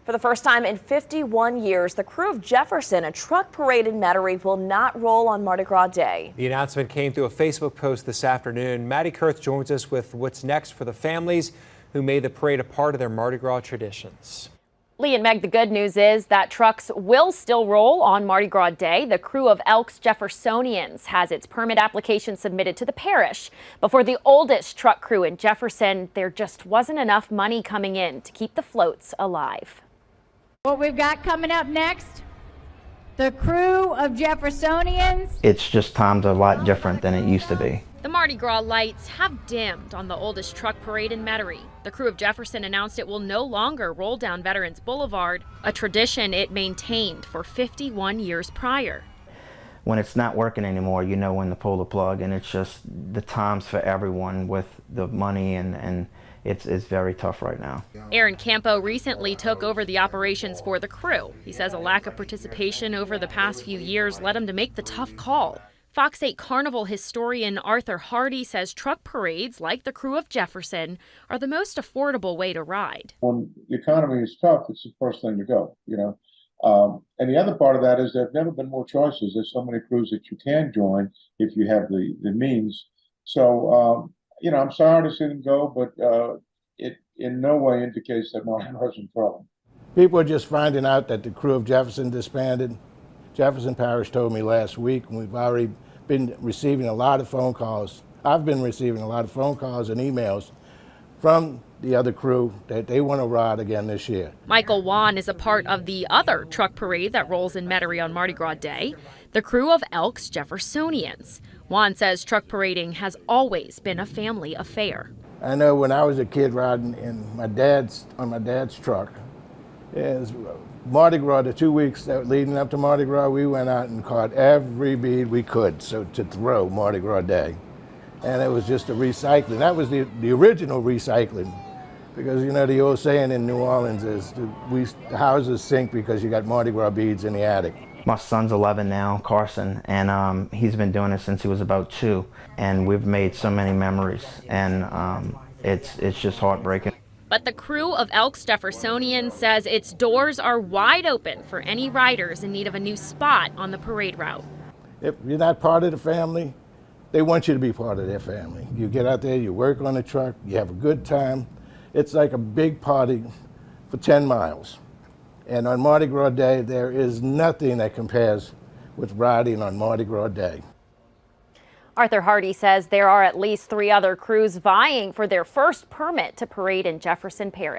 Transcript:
For the first time in 51 years, the Krewe of Jefferson, a truck parade in Metairie, will not roll on Mardi Gras Day. The announcement came through a Facebook post this afternoon. Maddie Kurth joins us with what's next for the families who made the parade a part of their Mardi Gras traditions. Lee and Meg, the good news is that trucks will still roll on Mardi Gras Day. The Krewe of Jeffersonians has its permit application submitted to the parish. But for the oldest truck crew in Jefferson, there just wasn't enough money coming in to keep the floats alive. What we've got coming up next, the Krewe of Jeffersonians. It's just times a lot different than it used to be. The Mardi Gras lights have dimmed on the oldest truck parade in Metairie. The Krewe of Jefferson announced it will no longer roll down Veterans Boulevard, a tradition it maintained for 51 years prior. When it's not working anymore, you know when to pull the plug, and it's just the times for everyone with the money, and it's very tough right now. Aaron Campo recently took over the operations for the Krewe. He says a lack of participation over the past few years led him to make the tough call. Fox 8 Carnival historian Arthur Hardy says truck parades like the Krewe of Jefferson are the most affordable way to ride. When the economy is tough, it's the first thing to go, and the other part of that is there have never been more choices. There's so many crews that you can join if you have the means. So, I'm sorry to see them go, but it in no way indicates that Mardi Gras is in trouble. People are just finding out that the Krewe of Jefferson disbanded. Jefferson Parish told me last week, and we've already been receiving a lot of phone calls. I've been receiving a lot of phone calls and emails from the other crew that they want to ride again this year. Michael Wan is a part of the other truck parade that rolls in Metairie on Mardi Gras Day, the Krewe of Jeffersonians. Wan says truck parading has always been a family affair. I know when I was a kid riding on my dad's truck, it was Mardi Gras, the 2 weeks leading up to Mardi Gras, we went out and caught every bead we could to throw Mardi Gras Day. And it was just a recycling. That was the original recycling. Because, the old saying in New Orleans is the houses sink because you got Mardi Gras beads in the attic. My son's 11 now, Carson, and he's been doing it since he was about 2. And we've made so many memories, and it's just heartbreaking. But the Krewe of Jeffersonians says its doors are wide open for any riders in need of a new spot on the parade route. If you're not part of the family, they want you to be part of their family. You get out there, you work on the truck, you have a good time. It's like a big party for 10 miles. And on Mardi Gras Day, there is nothing that compares with riding on Mardi Gras Day. Arthur Hardy says there are at least 3 other crews vying for their first permit to parade in Jefferson Parish.